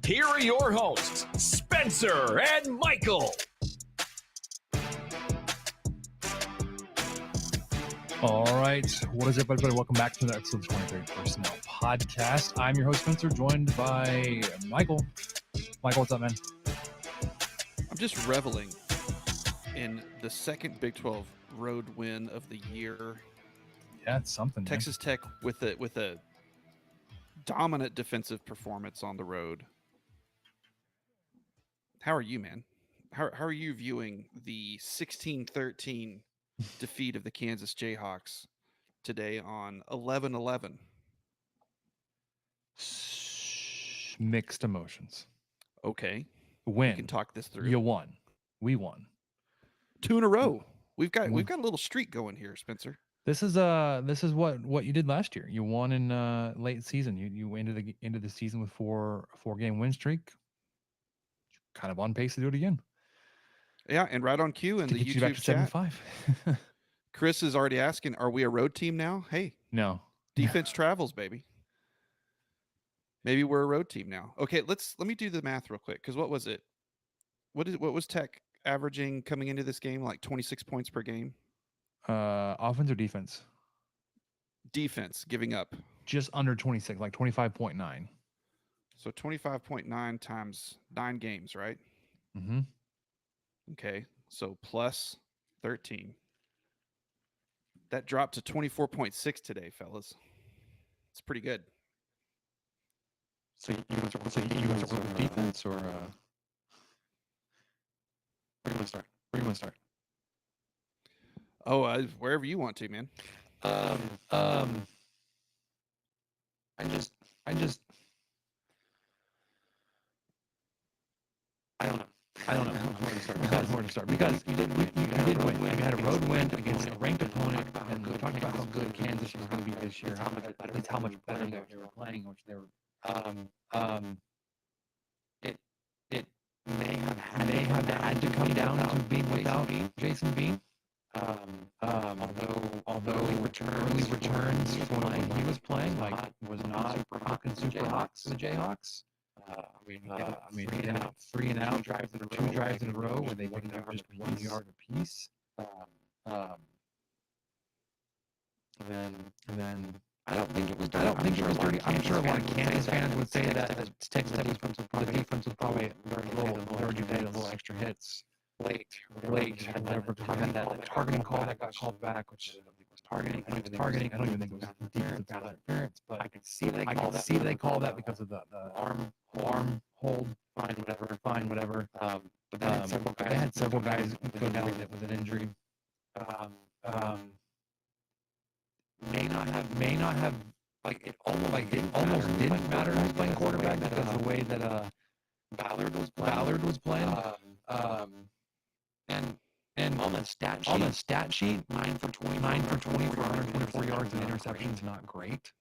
Here are your hosts, Spencer and Michael. All right. What is up, everybody? Welcome back to the episode of the 23rd Personnel Podcast. I'm your host, Spencer, joined by Michael. Michael, what's up, man? I'm just reveling in the second Big 12 road win of the year. Yeah, it's something. Texas Tech with a dominant defensive performance on the road. How are you, man? How are you viewing the 16-13 defeat of the Kansas Jayhawks today on 11-11? Mixed emotions. Okay. Win. We can talk this through. You won. We won. 2 in a row. We've got a little streak going here, Spencer. This is what you did last year. You won in late season. You ended the season with four-game win streak. Kind of on pace to do it again. Yeah, and right on cue in the get YouTube you back to chat. 7-5. Chris is already asking, "Are we a road team now?" Hey, no. Defense travels, baby. Maybe we're a road team now. Okay, let me do the math real quick. Because what was it? What was Tech averaging coming into this game? Like 26 points per game. Offense or defense? Defense giving up just under 26, like 25.9. So 25.9 times 9 games, right? Mm-hmm. Okay, so plus 13. That dropped to 24.6 today, fellas. It's pretty good. So you want to start with defense or where do you want to start? Oh, wherever you want to, man. I don't know where to start because you did win. You had a road win against a ranked opponent, and we talked about how good Kansas was going to be this year. How much better they were playing, which they were. It may have had to come down to being without Jason Bean. Although early returns from when he was playing, was not super hot to the Jayhawks. He had 3 and out, 2 drives in a row where they wouldn't have just 1 yard apiece. And then I don't think it was dirty. I'm sure a lot of Kansas fans would say that the defense was probably a little extra hits late. Had that targeting call that got called back, which was targeting. I don't even think it was defensive interference, but I could see they call that because of the arm hold, fine, whatever. But they had several guys go down with an injury. May not have it almost didn't matter who's playing quarterback because of the way that Ballard was playing. And on the stat sheet, 9 for 20 for 124 yards and interceptions, not great.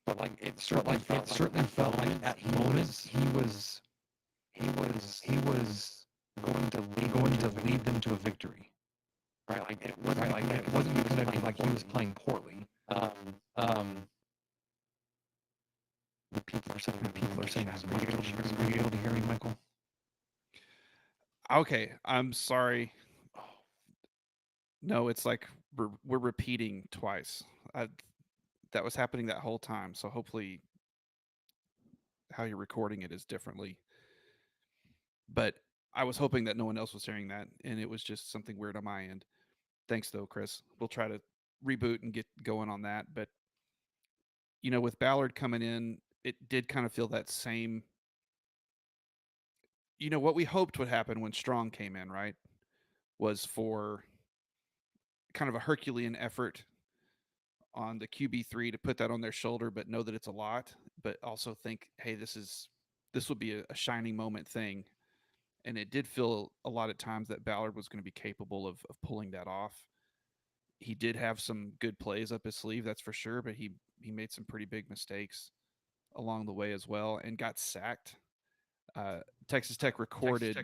But it certainly felt like at moments he was going to lead them to a victory. Right, it wasn't because he was playing poorly. The people are saying, are you able to hear me, Michael? Okay, I'm sorry. No, it's like we're repeating twice. That was happening that whole time, so hopefully how you're recording it is differently. But I was hoping that no one else was hearing that, and it was just something weird on my end. Thanks, though, Chris. We'll try to reboot and get going on that. But, with Ballard coming in, it did kind of feel that same, what we hoped would happen when Strong came in, right, was for kind of a Herculean effort on the QB3 to put that on their shoulder, but know that it's a lot, but also think, hey, this would be a shining moment thing. And it did feel a lot of times that Ballard was going to be capable of pulling that off. He did have some good plays up his sleeve, that's for sure, but he made some pretty big mistakes along the way as well and got sacked. Texas Tech recorded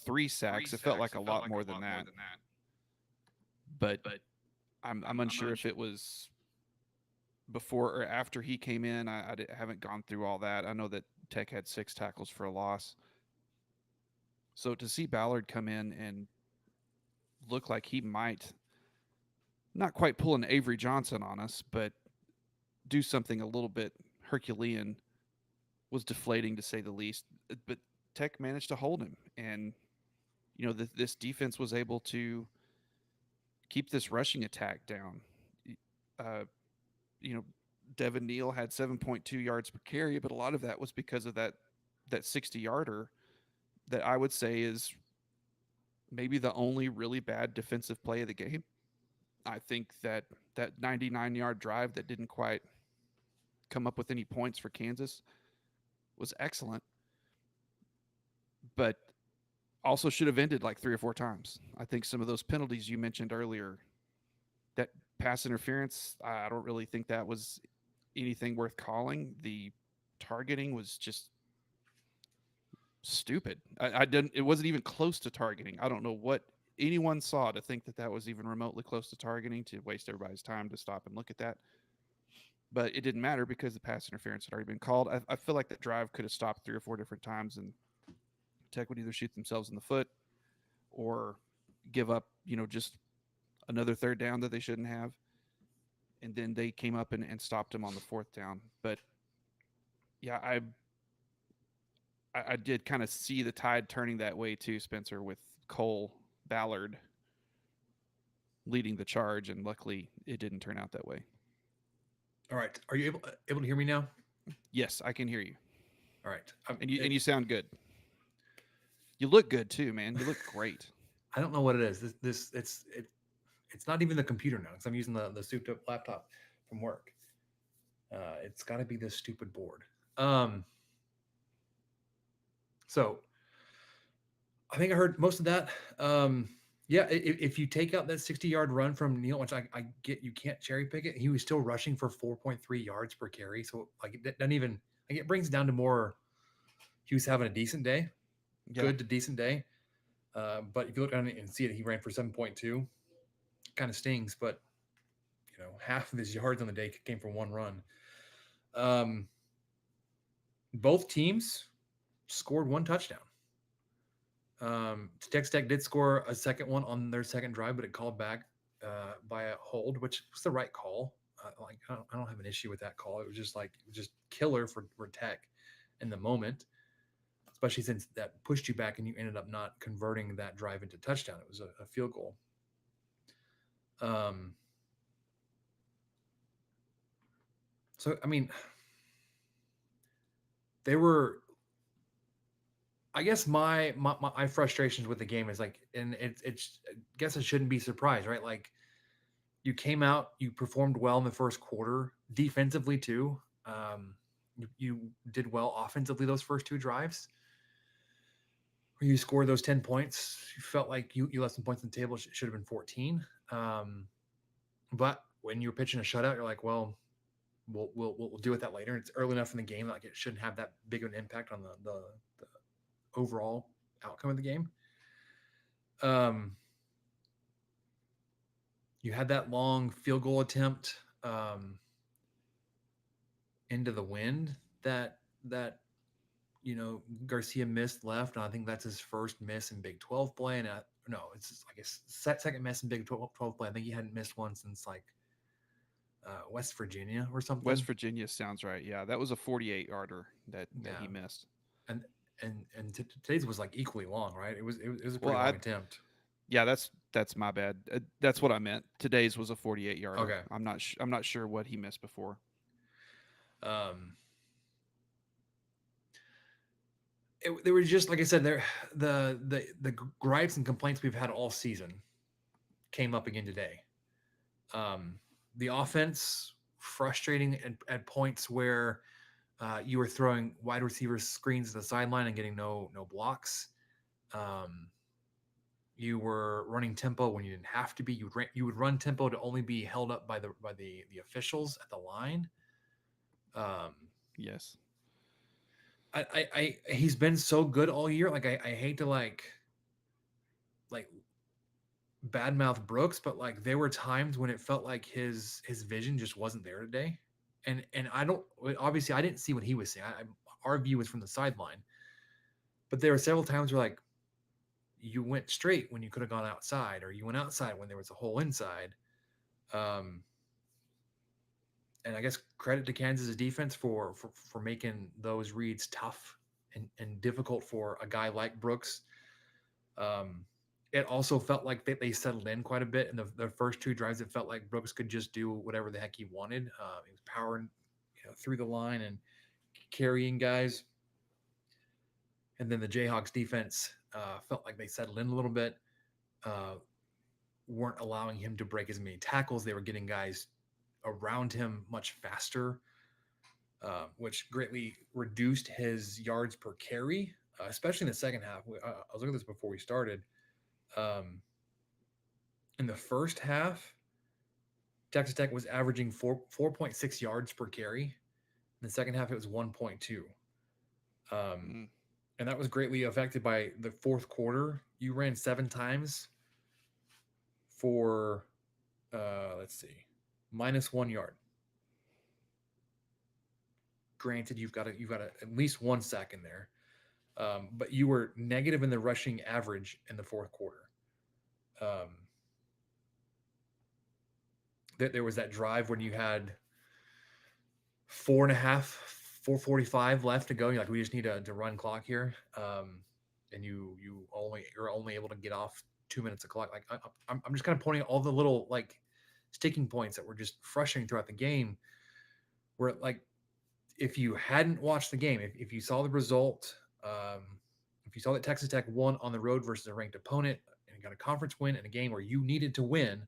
3 sacks. It felt like a lot more than that. But I'm unsure if it was before or after he came in. I haven't gone through all that. I know that Tech had 6 tackles for a loss. So to see Ballard come in and look like he might not quite pull an Avery Johnson on us, but do something a little bit Herculean was deflating to say the least. But Tech managed to hold him, and this defense was able to keep this rushing attack down. Uh, you know, Devin Neal had 7.2 yards per carry, but a lot of that was because of that 60-yarder that I would say is maybe the only really bad defensive play of the game. I think that 99-yard drive that didn't quite come up with any points for Kansas was excellent, but also should have ended like 3 or 4 times. I think some of those penalties you mentioned earlier, that pass interference, I don't really think that was anything worth calling. The targeting was just stupid. I didn't. It wasn't even close to targeting. I don't know what anyone saw to think that was even remotely close to targeting, to waste everybody's time to stop and look at that. But it didn't matter because the pass interference had already been called. I feel like that drive could have stopped 3 or 4 different times, and Tech would either shoot themselves in the foot or give up, just another 3rd down that they shouldn't have. And then they came up and stopped him on the 4th down. But yeah, I did kind of see the tide turning that way too, Spencer, with Cole Ballard leading the charge, and luckily it didn't turn out that way. All right. Are you able to hear me now? Yes, I can hear you. All right. And you sound good. You look good too, man. You look great. I don't know what it is. It's not even the computer now, because I'm using the souped up laptop from work. It's got to be this stupid board. So I think I heard most of that. Yeah, if you take out that 60-yard run from Neal, which I get, you can't cherry pick it. He was still rushing for 4.3 yards per carry. So like it doesn't even, like, it brings down to more. He was having a decent day, good to decent day. But if you look down and see it, he ran for 7.2. Kind of stings, but half of his yards on the day came from one run. Both teams scored 1 touchdown. Texas Tech did score a second one on their second drive, but it called back by a hold, which was the right call. I don't have an issue with that call. It was just killer for Tech in the moment, especially since that pushed you back and you ended up not converting that drive into touchdown. It was a field goal. So I mean, they were. I guess my frustrations with the game is like, and it's I guess I shouldn't be surprised, right? Like, you came out, you performed well in the first quarter, defensively too. You did well offensively those first 2 drives. Where you scored those 10 points, you felt like you left some points on the table. Should have been 14. But when you're pitching a shutout, you're like, well, we'll deal with that later. It's early enough in the game, like it shouldn't have that big of an impact on the overall outcome of the game. You had that long field goal attempt into the wind that Garcia missed left, and I think that's his first miss in Big 12 play. And no, it's I guess second miss in Big 12 play. I think he hadn't missed one since like West Virginia or something. West Virginia sounds right. Yeah, that was a 48-yarder that he missed. And today's was like equally long, right? It was a pretty long attempt. Yeah, that's my bad. That's what I meant. Today's was a 48-yarder. Okay. I'm not sure what he missed before. They were just, like I said, the gripes and complaints we've had all season came up again today. The offense frustrating at points where you were throwing wide receiver screens to the sideline and getting no blocks. You were running tempo when you didn't have to be. You would run tempo to only be held up by the officials at the line. Yes. He's been so good all year. Like I hate to like badmouth Brooks, but like there were times when it felt like his vision just wasn't there today. And I don't obviously I didn't see what he was saying. Our view was from the sideline, but there were several times where like you went straight when you could have gone outside, or you went outside when there was a hole inside. And I guess credit to Kansas' defense for making those reads tough and difficult for a guy like Brooks. It also felt like they settled in quite a bit in the first two drives. It felt like Brooks could just do whatever the heck he wanted. He was powering, through the line and carrying guys. And then the Jayhawks defense felt like they settled in a little bit. Weren't allowing him to break as many tackles. They were getting guys around him much faster, which greatly reduced his yards per carry, especially in the second half. I was looking at this before we started. In the first half, Texas Tech was averaging 4.6 yards per carry. In the second half, it was 1.2. And that was greatly affected by the fourth quarter. You ran 7 times for, -1 yard. Granted, you've got at least 1 sack in there, but you were negative in the rushing average in the fourth quarter. There was that drive when you had 4:45 left to go. You're like, we just need to run clock here, and you're only able to get off 2 minutes of clock. Like I'm just kind of pointing out all the little like sticking points that were just frustrating throughout the game. Where like if you hadn't watched the game, if you saw the result, if you saw that Texas Tech won on the road versus a ranked opponent and got a conference win in a game where you needed to win,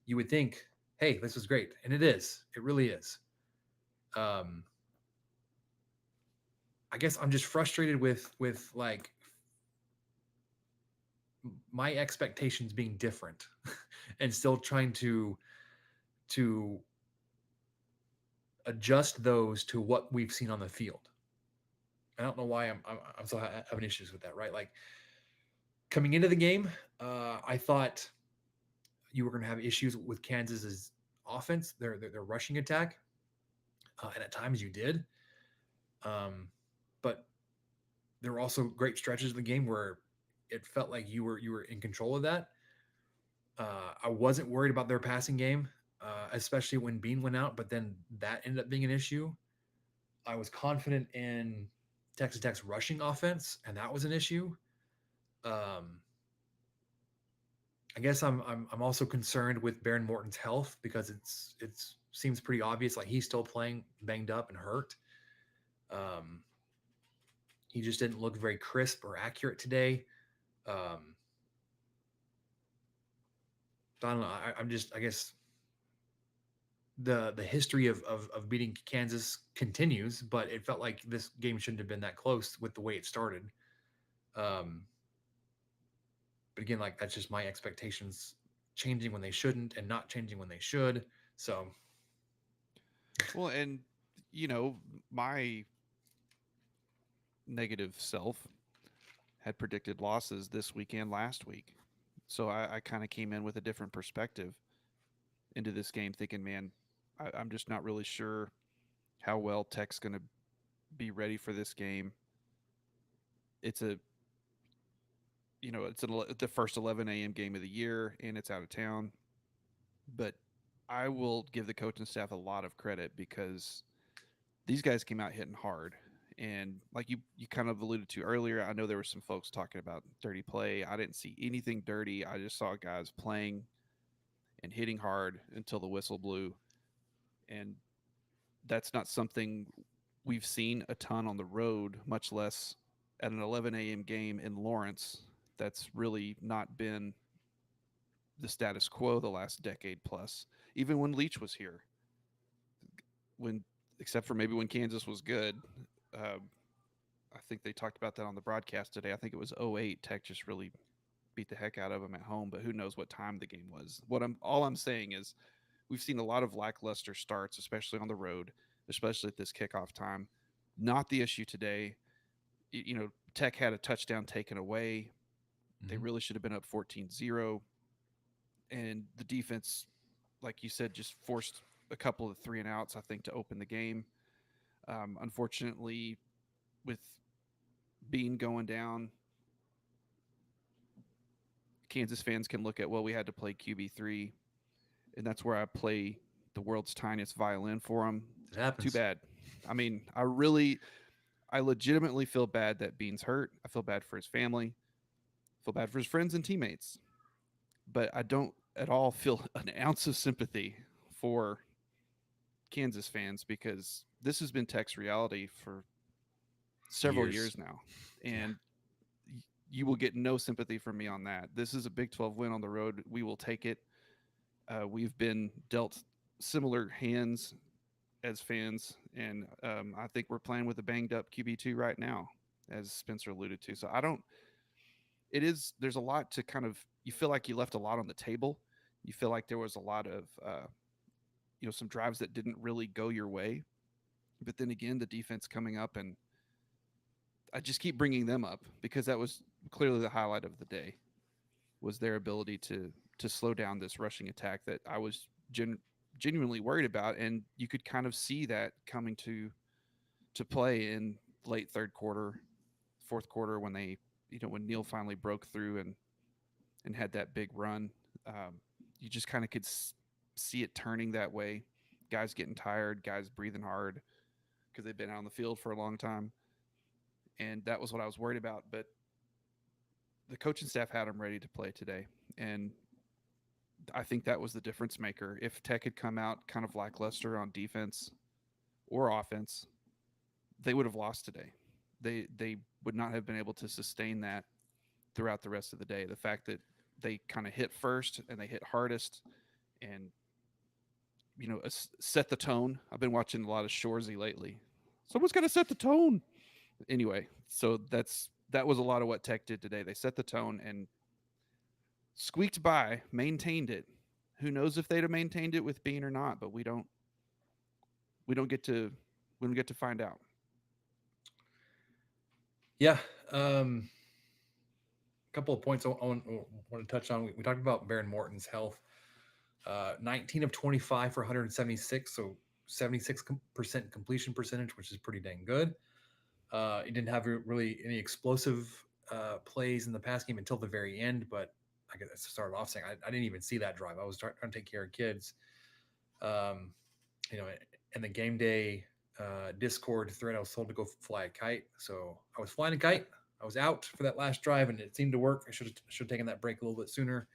you would think, hey, this was great. And it is. It really is. I guess I'm just frustrated with like my expectations being different and still trying to adjust those to what we've seen on the field. I don't know why I'm still having issues with that, right? Like coming into the game, I thought you were going to have issues with Kansas's offense, their rushing attack, and at times you did. But there were also great stretches of the game where it felt like you were in control of that. I wasn't worried about their passing game, especially when Bean went out, but then that ended up being an issue. I was confident in Texas Tech's rushing offense, and that was an issue. I guess I'm also concerned with Baron Morton's health because it seems pretty obvious like he's still playing banged up and hurt. He just didn't look very crisp or accurate today. I don't know. I guess the history of beating Kansas continues, but it felt like this game shouldn't have been that close with the way it started. But again, like that's just my expectations changing when they shouldn't and not changing when they should. So, well, and my negative self had predicted losses this weekend last week. So I kind of came in with a different perspective into this game thinking, man, I'm just not really sure how well Tech's going to be ready for this game. It's the first 11 a.m. game of the year, and it's out of town. But I will give the coaching staff a lot of credit because these guys came out hitting hard. And like you kind of alluded to earlier, I know there were some folks talking about dirty play. I didn't see anything dirty. I just saw guys playing and hitting hard until the whistle blew. And that's not something we've seen a ton on the road, much less at an 11 a.m. game in Lawrence. That's really not been the status quo the last decade plus. Even when Leach was here, except for maybe when Kansas was good. I think they talked about that on the broadcast today. I think it was 08. Tech just really beat the heck out of them at home, but who knows what time the game was. All I'm saying is we've seen a lot of lackluster starts, especially on the road, especially at this kickoff time. Not the issue today. Tech had a touchdown taken away. They really should have been up 14-0. And the defense, like you said, just forced a couple of 3 and outs, I think, to open the game. Unfortunately, with Bean going down, Kansas fans can look at, well, we had to play QB3, and that's where I play the world's tiniest violin for him. It happens. Too bad. I mean, I legitimately feel bad that Bean's hurt. I feel bad for his family. I feel bad for his friends and teammates. But I don't at all feel an ounce of sympathy for Kansas fans, because this has been Tech's reality for several years now. And you will get no sympathy from me on that. This is a Big 12 win on the road. We will take it. We've been dealt similar hands as fans, and I think we're playing with a banged up QB2 right now, as Spencer alluded to. So there's a lot to kind of, you feel like you left a lot on the table. You feel like there was a lot of, some drives that didn't really go your way. But then again, the defense coming up, and I just keep bringing them up because that was clearly the highlight of the day, was their ability to slow down this rushing attack that I was genuinely worried about. And you could kind of see that coming to play in late third quarter, fourth quarter, when when Neal finally broke through and had that big run. You just kind of could see it turning that way. Guys getting tired, guys breathing hard because they've been out on the field for a long time. And that was what I was worried about. But the coaching staff had them ready to play today. And I think that was the difference maker. If Tech had come out kind of lackluster on defense or offense, they would have lost today. They would not have been able to sustain that throughout the rest of the day. The fact that they kind of hit first and they hit hardest and, set the tone. I've been watching a lot of Shoresy lately. Someone's got to set the tone. Anyway, so that was a lot of what Tech did today. They set the tone and squeaked by, maintained it. Who knows if they'd have maintained it with Bean or not, but we don't get to find out. Yeah. A couple of points I want to touch on. We talked about Baron Morton's health. 19 of 25 for 176, so 76% completion percentage, which is pretty dang good. He didn't have really any explosive plays in the pass game until the very end, but I guess I started off saying I didn't even see that drive. I was trying to take care of kids. In the game day Discord thread, I was told to go fly a kite. So I was flying a kite. I was out for that last drive, and it seemed to work. I should have taken that break a little bit sooner,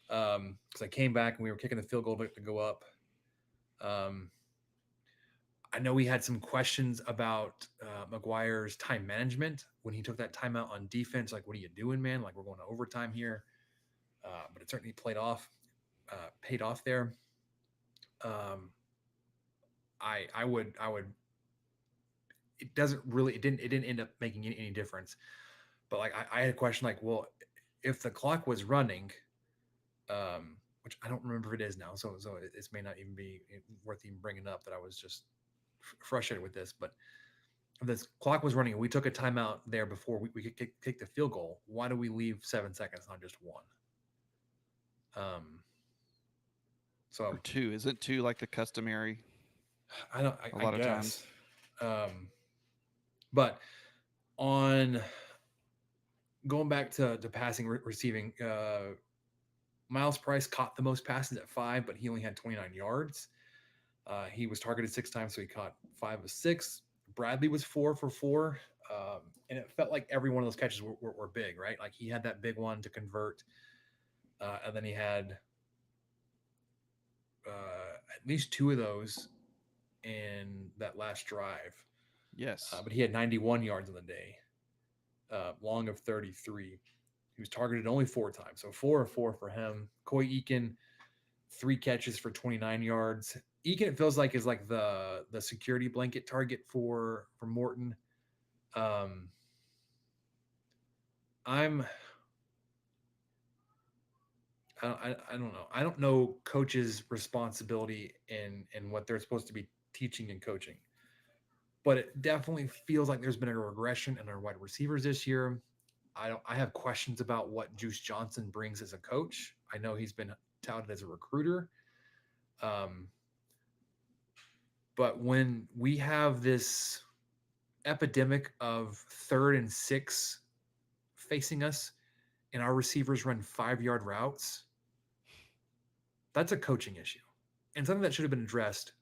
because I came back and we were kicking the field goal to go up. I know we had some questions about McGuire's time management when he took that timeout on defense. Like, what are you doing, man? Like, we're going to overtime here. But it certainly paid off there. I would. It didn't end up making any difference. But like, I had a question like, well, if the clock was running, which I don't remember if it is now, so it may not even be worth even bringing up, that I was just frustrated with this. But if this clock was running and we took a timeout there before we could kick the field goal, why do we leave 7 seconds, not just one? Or two. Isn't two like the customary? A lot of times. But on going back to passing, receiving, Miles Price caught the most passes at 5, but he only had 29 yards. He was targeted 6 times, so he caught 5 of 6. Bradley was 4 for 4. And it felt like every one of those catches were big, right? Like, he had that big one to convert. And then he had at least 2 of those in that last drive. Yes. But he had 91 yards on the day, long of 33. He was targeted only 4 times, so 4 of 4 for him. Coy Eakin, 3 catches for 29 yards. Eakin, it feels like, is like the security blanket target for Morton. I don't know. I don't know coaches' responsibility in what they're supposed to be teaching and coaching, but it definitely feels like there's been a regression in our wide receivers this year. I have questions about what Juice Johnson brings as a coach. I know he's been touted as a recruiter. But when we have this epidemic of 3rd and 6 facing us and our receivers run 5-yard routes, that's a coaching issue and something that should have been addressed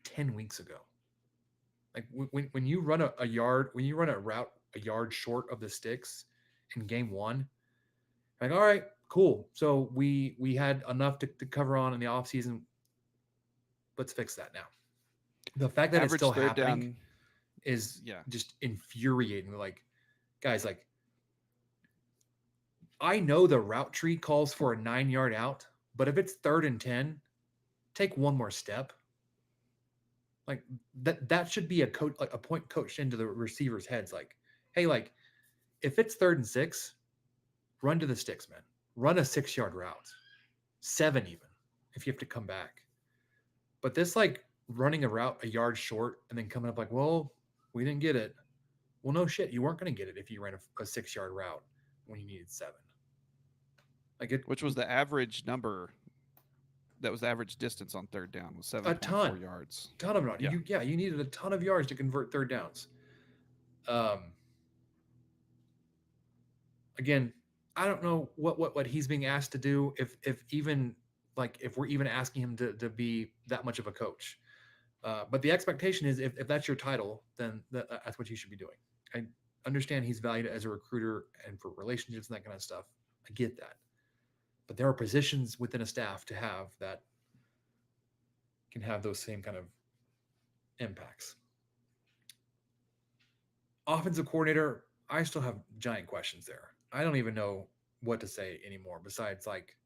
10 weeks ago. Like when you run a route a yard short of the sticks in game 1, like, all right, cool. So we had enough to cover on in the offseason. Let's fix that now. The fact that it's Average still third happening down. is Yeah. just infuriating. Like, guys, like, I know the route tree calls for a 9-yard out, but if it's 3rd and 10, take one more step. Like that should be a point coached into the receivers' heads. Like, hey, like, if it's 3rd and 6, run to the sticks, man. Run a 6-yard route, 7 even, if you have to come back. But this, like, running a route a yard short and then coming up like, well, we didn't get it. Well, no shit, you weren't going to get it if you ran a 6-yard route when you needed 7. Like it, Which was the average number. That was the average distance on third down was a 7.4 ton, yards. ton of yards. Yeah. You needed a ton of yards to convert 3rd downs. Again, I don't know what he's being asked to do. If even like if we're even asking him to be that much of a coach. But the expectation is if that's your title, then that's what you should be doing. I understand he's valued as a recruiter and for relationships and that kind of stuff. I get that. But there are positions within a staff to have that can have those same kind of impacts. Offensive coordinator, I still have giant questions there. I don't even know what to say anymore besides, like,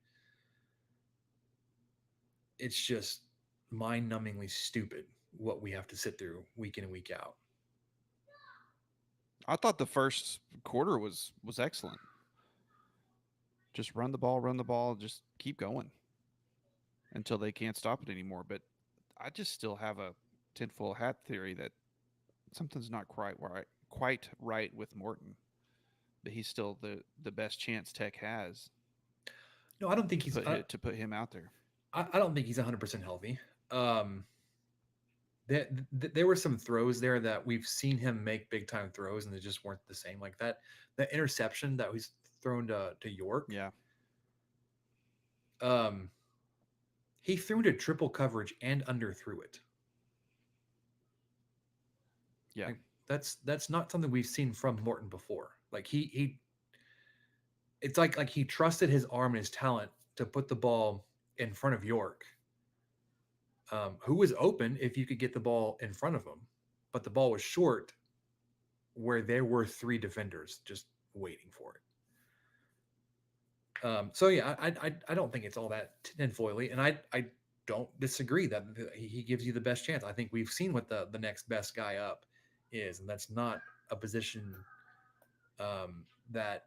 it's just mind-numbingly stupid what we have to sit through week in and week out. I thought the first quarter was excellent. Just run the ball, just keep going until they can't stop it anymore. But I just still have a tinfoil hat theory that something's not quite right with Morton. But he's still the best chance Tech has. No, I don't think he's to put him out there. I don't think he's 100% healthy. There were some throws there that we've seen him make big time throws, and they just weren't the same. Like that interception that was thrown to York. Yeah. He threw into triple coverage and underthrew it. Yeah. Like, that's not something we've seen from Morton before. Like he it's like he trusted his arm and his talent to put the ball in front of York, who was open if you could get the ball in front of him, but the ball was short where there were 3 defenders just waiting for it. So yeah, I don't think it's all that tinfoily, and I don't disagree that he gives you the best chance. I think we've seen what the next best guy up is, and that's not a position that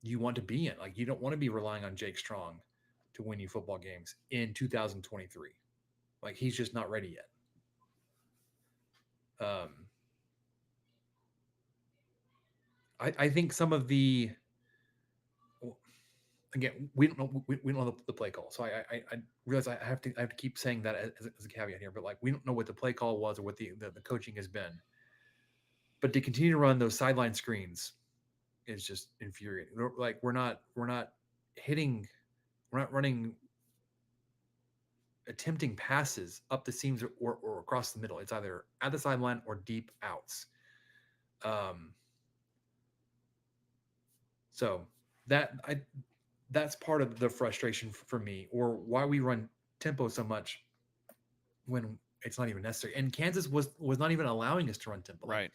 you want to be in. Like, you don't want to be relying on Jake Strong to win you football games in 2023. Like, he's just not ready yet. I think some of the, again, we don't know the play call. So I realize I have to keep saying that as a caveat here, but like, we don't know what the play call was or what the coaching has been. But to continue to run those sideline screens is just infuriating. Like, we're not running attempting passes up the seams or across the middle. It's either at the sideline or deep outs. So that's part of the frustration for me, or why we run tempo so much when it's not even necessary. And Kansas was not even allowing us to run tempo. Right. Like,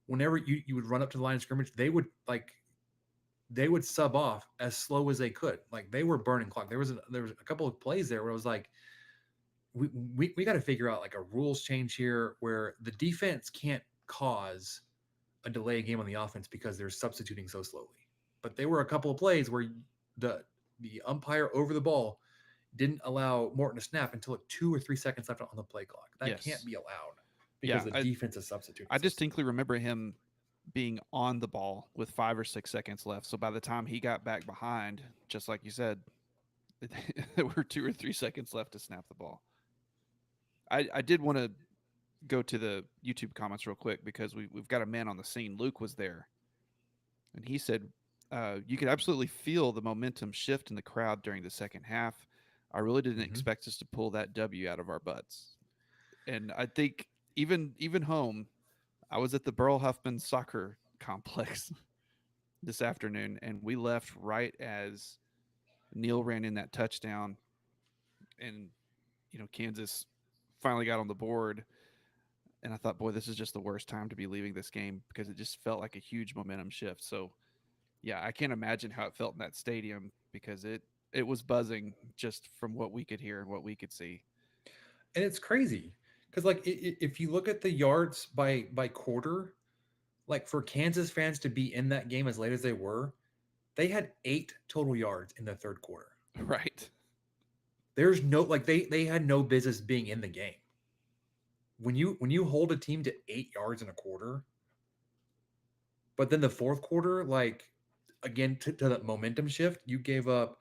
whenever you would run up to the line of scrimmage, they would sub off as slow as they could. Like, they were burning clock. There was a couple of plays there where it was like, we got to figure out like a rules change here where the defense can't cause a delay game on the offense because they're substituting so slowly. But there were a couple of plays where the umpire over the ball didn't allow Morton to snap until 2 or 3 seconds left on the play clock. That can't be allowed because the defense is substituting. I distinctly remember him being on the ball with 5 or 6 seconds left. So by the time he got back behind, just like you said, there were 2 or 3 seconds left to snap the ball. I did want to go to the YouTube comments real quick because we've got a man on the scene. Luke was there, and he said, "You could absolutely feel the momentum shift in the crowd during the second half. I really didn't Mhm. expect us to pull that W out of our butts." And I think even home, I was at the Burl Huffman soccer complex this afternoon, and we left right as Neil ran in that touchdown, and Kansas finally got on the board. And I thought, boy, this is just the worst time to be leaving this game because it just felt like a huge momentum shift. So yeah, I can't imagine how it felt in that stadium because it was buzzing just from what we could hear and what we could see. And it's crazy because like if you look at the yards by quarter, like for Kansas fans to be in that game as late as they were, they had 8 total yards in the third quarter. Right. There's no like they had no business being in the game. When you hold a team to 8 yards in a quarter, but then the fourth quarter, like again to that momentum shift, you gave up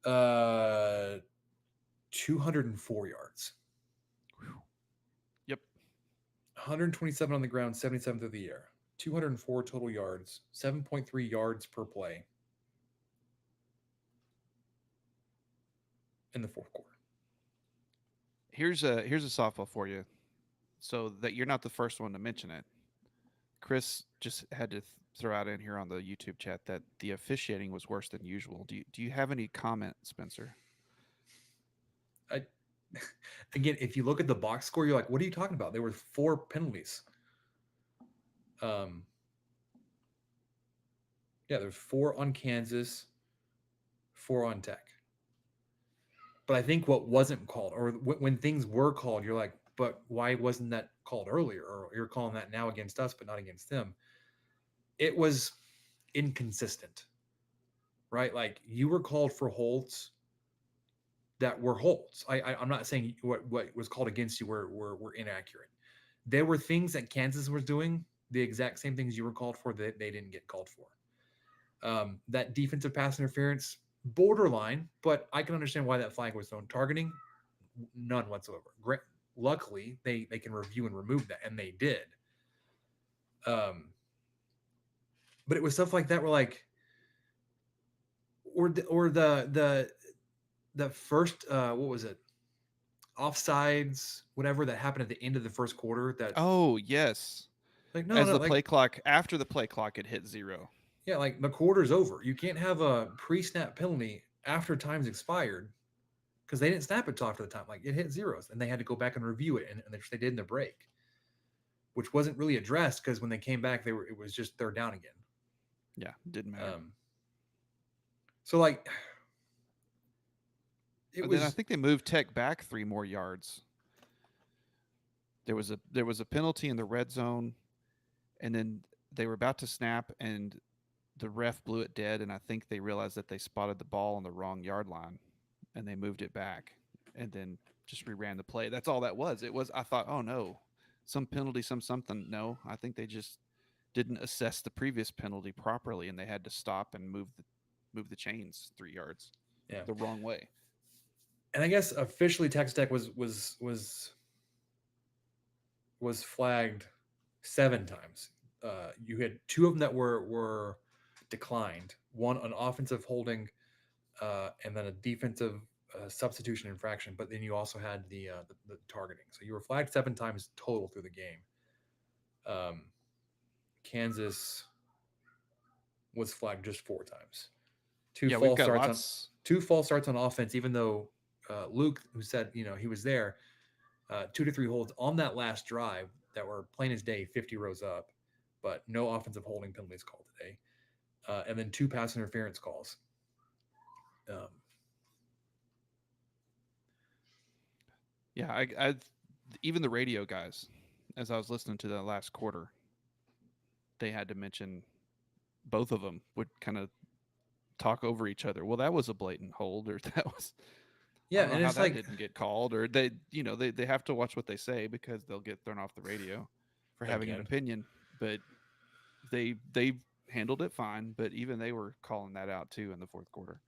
204 yards. Yep. 127 on the ground, 77 through the air. 204 total yards, 7.3 yards per play in the fourth quarter. Here's a softball for you, so that you're not the first one to mention it. Chris just had to throw out in here on the YouTube chat that the officiating was worse than usual. Do you have any comment, Spencer? I, again, if you look at the box score, you're like, what are you talking about? There were 4 penalties. Yeah, there's 4 on Kansas, 4 on Tech. But I think what wasn't called, or when things were called, you're like, but why wasn't that called earlier? Or you're calling that now against us, but not against them. It was inconsistent, right? Like you were called for holds that were holds. I'm not saying what was called against you were inaccurate. There were things that Kansas was doing, the exact same things you were called for that they didn't get called for. That defensive pass interference, borderline, but I can understand why that flag was thrown. Targeting, none whatsoever. Great. Luckily, they can review and remove that, and they did. But it was stuff like that where like, or the first what was it? Offsides, whatever that happened at the end of the first quarter. That Oh yes. like no, As no, the like play clock after the play clock had hit 0. yeah, like the quarter's over. You can't have a pre-snap penalty after time's expired because they didn't snap it till after the time. Like it hit zeros, and they had to go back and review it, and they did in the break, which wasn't really addressed because when they came back, it was just third down again. Yeah, didn't matter. So like, Then I think they moved Tech back 3 more yards. There was a penalty in the red zone, and then they were about to snap, and the ref blew it dead, and I think they realized that they spotted the ball on the wrong yard line, and they moved it back, and then just reran the play. That's all that was. It was. I thought, oh no, some penalty, something. No, I think they just didn't assess the previous penalty properly, and they had to stop and move the chains 3 yards, the wrong way. And I guess officially Texas Tech was flagged 7 times. You had 2 of them that were declined. One an offensive holding, and then a defensive substitution infraction. But then you also had the targeting. So you were flagged 7 times total through the game. Kansas was flagged just 4 times. 2 false starts on offense, even though Luke, who said he was there, 2 to 3 holds on that last drive that were plain as day, 50 rows up, but no offensive holding penalties called today, and then 2 pass interference calls. Yeah, I even the radio guys, as I was listening to the last quarter, they had to mention, both of them would kind of talk over each other. Well, that was a blatant hold, or that was, yeah, I don't know and how it's that like didn't get called, or they have to watch what they say because they'll get thrown off the radio for having an Again. opinion. But they handled it fine, but even they were calling that out too in the fourth quarter.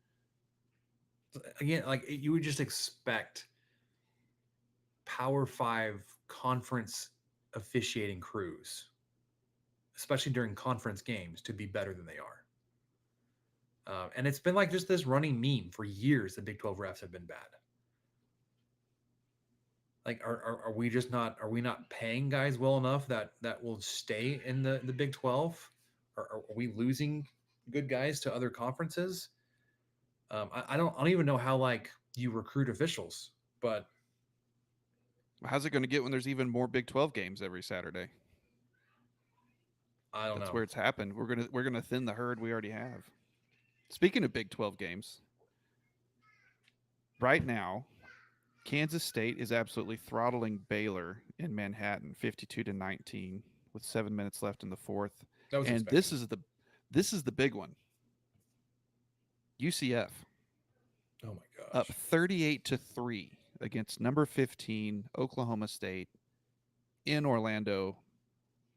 Again, like you would just expect Power 5 conference officiating crews, especially during conference games, to be better than they are. And it's been like just this running meme for years. The Big 12 refs have been bad. Like, are we just not? Are we not paying guys well enough that will stay in the Big 12? Are we losing good guys to other conferences? I don't even know how like you recruit officials, but How's it going to get when there's even more Big 12 games every Saturday? I don't That's know. where it's happened. We're gonna thin the herd we already have. Speaking of Big 12 games, right now, Kansas State is absolutely throttling Baylor in Manhattan, 52-19, with 7 minutes left in the fourth. That was And expected. this is the big one. UCF Oh my gosh. up 38-3 against number 15 Oklahoma State in Orlando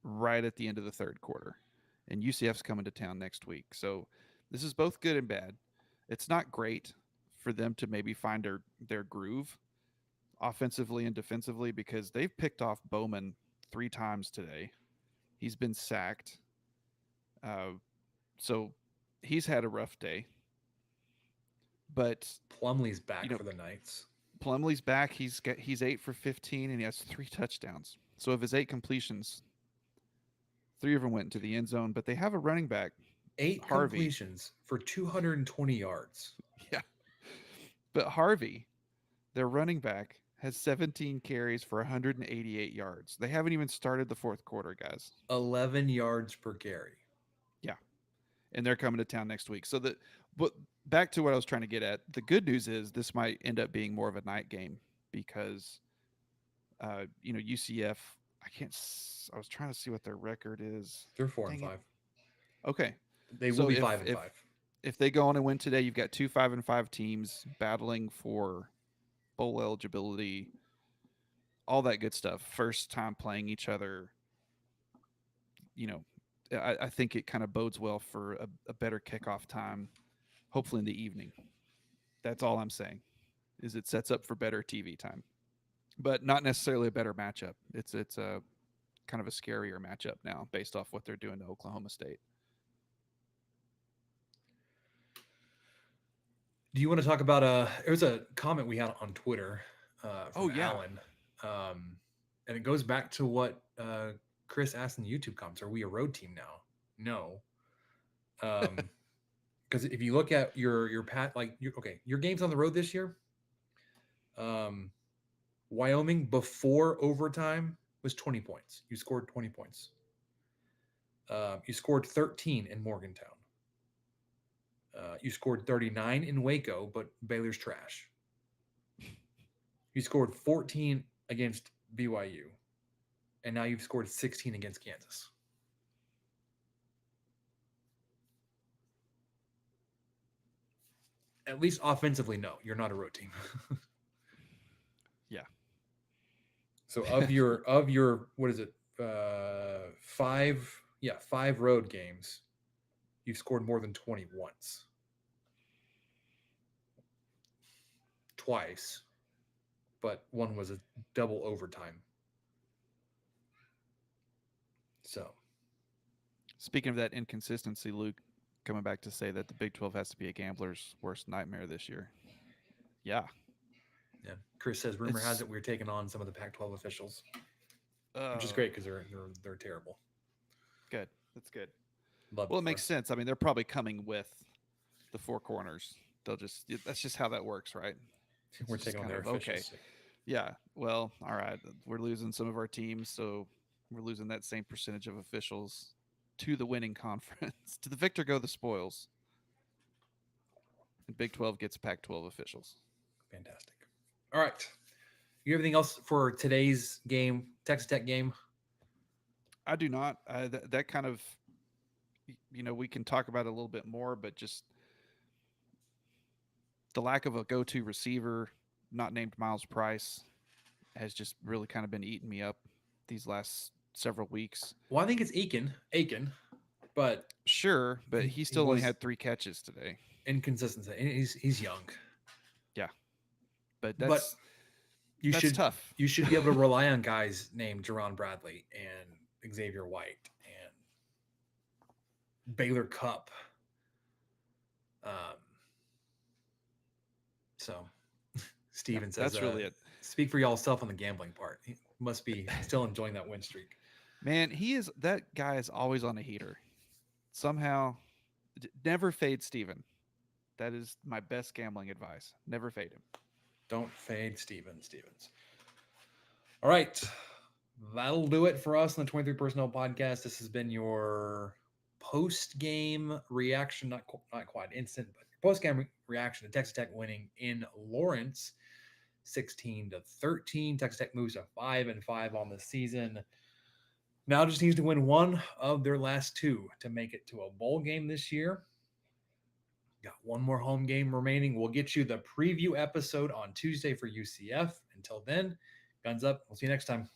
right at the end of the third quarter. And UCF's coming to town next week. So this is both good and bad. It's not great for them to maybe find their groove offensively and defensively because they've picked off Bowman 3 times today. He's been sacked. So he's had a rough day. But Plumlee's back for the Knights. Plumlee's back. He's 8 for 15 and he has 3 touchdowns. So of his 8 completions, 3 of them went into the end zone, but they have a running back, 8 Harvey. completions for 220 yards. Yeah. But Harvey, their running back, has 17 carries for 188 yards. They haven't even started the fourth quarter, guys. 11 yards per carry. Yeah. And they're coming to town next week. So but back to what I was trying to get at. The good news is this might end up being more of a night game because UCF, I was trying to see what their record is. They're 4 and Dang it. 5. Okay. They will So be if- 5 and if- 5. If they go on and win today, you've got 2 5-5 teams battling for bowl eligibility, all that good stuff. First time playing each other. I think it kind of bodes well for a better kickoff time, hopefully in the evening. That's all I'm saying, is it sets up for better TV time, but not necessarily a better matchup. It's a kind of a scarier matchup now based off what they're doing to Oklahoma State. Do you want to talk about there was a comment we had on Twitter from Alan, and it goes back to what Chris asked in the YouTube comments. Are we a road team now? No. Because if you look at your path, your games on the road this year, Wyoming before overtime was 20 points. You scored 20 points. You scored 13 in Morgantown. You scored 39 in Waco, but Baylor's trash. You scored 14 against BYU, and now you've scored 16 against Kansas. At least offensively, no, you're not a road team. Yeah. So of your what is it? 5 road games, you've scored more than 20 once. Twice, but one was a double overtime. So, speaking of that inconsistency, Luke, coming back to say that the Big 12 has to be a gambler's worst nightmare this year. Yeah. Yeah. Chris says rumor has it we're taking on some of the Pac-12 officials, which is great because they're terrible. Good. That's good. Love Well, it makes sense. I mean, they're probably coming with the 4 corners. That's just how that works, right? We're It's taking on kind their of, officials. okay. Yeah. Well, all right. We're losing some of our teams, so we're losing that same percentage of officials to the winning conference. To the victor go the spoils. And Big 12 gets Pac-12 officials. Fantastic. All right. You have anything else for today's game, Texas Tech game? I do not. That kind of, we can talk about it a little bit more, but just the lack of a go-to receiver, not named Miles Price, has just really kind of been eating me up these last several weeks. Well, I think it's Aiken, but sure, but he still only had 3 catches today. Inconsistency. He's young. Yeah, but that's You That's should tough. you should be able to rely on guys named Jerron Bradley and Xavier White and Baylor Cup. So Steven says That's really it. Speak for y'all self on the gambling part. He must be still enjoying that win streak. Man, that guy is always on a heater. Somehow, never fade Steven. That is my best gambling advice. Never fade him. Don't fade Stevens. All right. That'll do it for us on the 23 Personnel Podcast. This has been your post-game reaction, not quite instant, but post-game reaction to Texas Tech winning in Lawrence 16-13. Texas Tech moves to 5-5 on the season. Now just needs to win one of their last two to make it to a bowl game this year. Got one more home game remaining. We'll get you the preview episode on Tuesday for UCF. Until then, guns up. We'll see you next time.